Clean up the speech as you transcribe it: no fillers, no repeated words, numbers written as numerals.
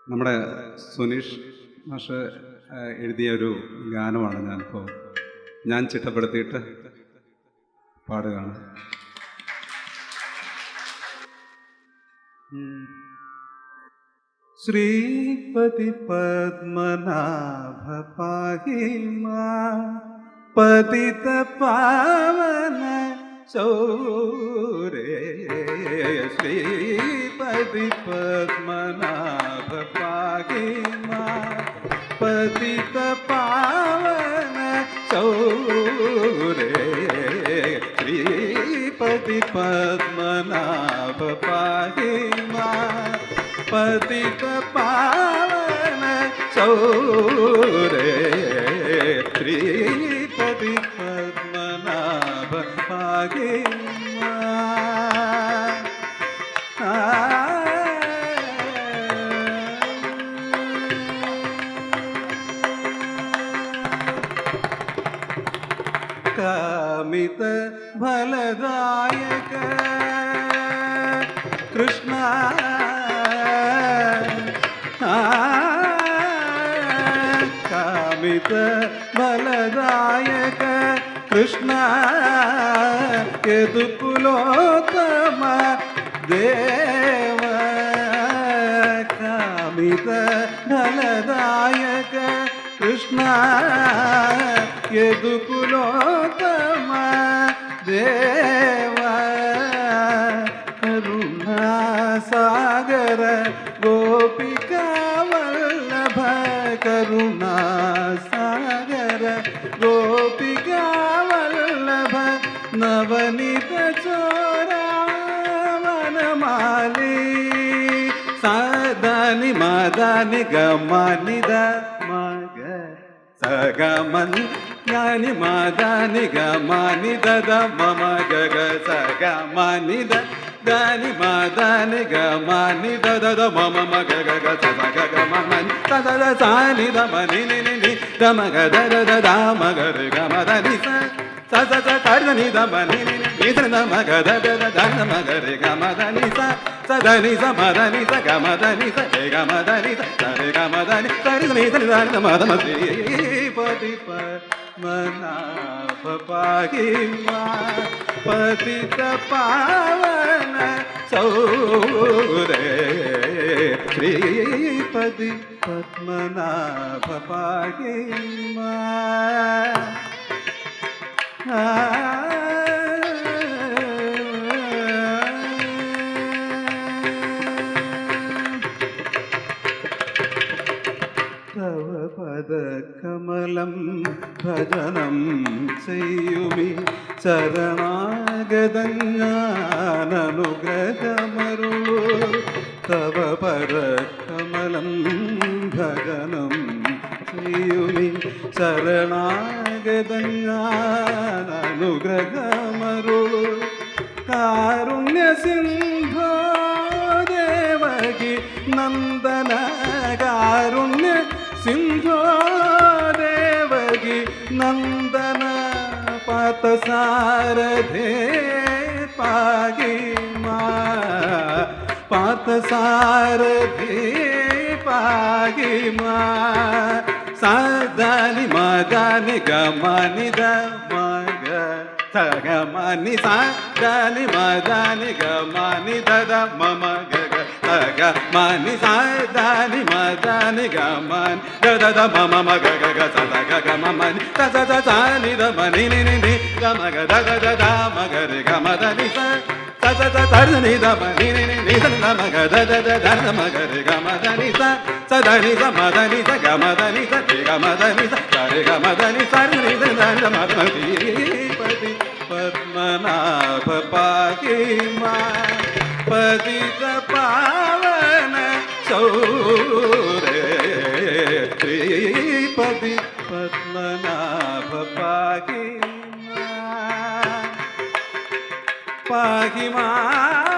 നമ്മുടെ സുനീഷ് മാഷ് എഴുതിയ ഒരു ഗാനമാണ് ഞാൻ ചിട്ടപ്പെടുത്തിയിട്ട് പാടുകയാണ്. ശ്രീപതി പത്മനാഭ പാഹി മാം പതിത പാവന ചൗരേ. ശ്രീപതി പത്മനാഭ പാഹി മാം പതിത പാവന ചൗരേ. ശ്രീപതി പത്മനാഭ പാഹി മാം പതിത പാവന ചൗരേ. ശ്രീപതി പത്മനാഭ പാഹി മാം. കാമിത ഫലദായക കൃഷ്ണ കാമിത ഫലദായക കൃഷ്ಣ യദുകുലോത്തമ ദേവ. കാമിത ഫലദായക കൃഷ്ಣ യദുകുലോത്തമ ദേവ. കരുണാസാഗര ഗോപികാ വല്ലഭ. കരുണാസാഗര ഗോപികാ വല്ലഭ. നവനിത ചോരാവനമാലി. സാധാനി മാതാനി ഗമാനിത മഗ സഗമനി ജ്ഞാനി മാതാനി ഗമാനി ദദ മമ ഗഗ സഗമനിത ದಾನಿ ಮಾದಾನಿ ಗ ಮಾನಿ ದದ ಮಮ ಮಗ ಗಗ ಸದ ಗಗ ಮಮನಿ ತದ ಸಾನಿ ದ ಮನಿ ನಿ ನಿ ನಿ ದ ಮಗ ದದ ದ ಮಗ ರ ಗ ಮ ದ ನಿ ಸ ಸ ಸ ಸ ತ ನಿ ದ ಮನಿ ನಿ ನಿ ದ ಮಗ ದದ ದ ಮಗ ರ ಗ ಮ ದ ನಿ ಸ ಸ ದ ನಿ ಸ ಮ ದ ನಿ ಸ ಗ ಮ ದ ನಿ ಸ ಗ ಗ ಮ ದ ನಿ ಸ ಸ ರ ಗ ಮ ದ ನಿ ಸ ರಿ ನಿ ಸ ನಿ ದ ಮ ದ ಮ ಶ್ರೀ ಪತಿ ಪದ್ಮನಾಭ ಪಾಹಿ ಮಾಂ ಪತಿತ ಪಾವನ ಚೌರೇ. ಶ್ರೀಪತಿ ಪದ್ಮನಾಭ ಪಾಹಿ ಮಾಂ. തവ പദകമലം ഭജനം ചെയ്യുമി ശരണാഗതജ്ഞാനനുഗ്രഹമരുളു. തവ പദകമലം ഭജനം ചെയ്യുമി ശരണാഗതജ്ഞാനനുഗ്രഹമരുളു. കാരുണ്യ സിന്ധോ ദേവകി നന്ദന. കാരുണ്യ സിന്ധോ ദേവകി നന്ദന. പാർത്ഥസാരഥേ പാഹി മാം. പാರ್ಥസാരഥേ പാഹി മാം. സാധാനി മാദാനി ഗമാനി ద മഗ സഗമനി സാധാനി മാദാനി ഗമാനി ദദ മമ ഗഗ సగ మని సాదాని మదాని గమన్ దద ద మమ మగ గగ సద గగ మమని తద ద సాని ద మని ని ని ని గ మగ దద ద ద మగ రి గ మద ని స తద ద తర్ ని ద మని ని ని ని ద మగ దద ద ద మగ రి గ మద ని స సద ని స మద ని స గ మద ని స రి గ మద ని స రి గ మద ని స ని ద ద మద ని పతి పద్మనాభ పాహి మాం పతిత పావన చౌరే. శ్రీపతి పద్మనాభ పాహి మాం పాహి మాం.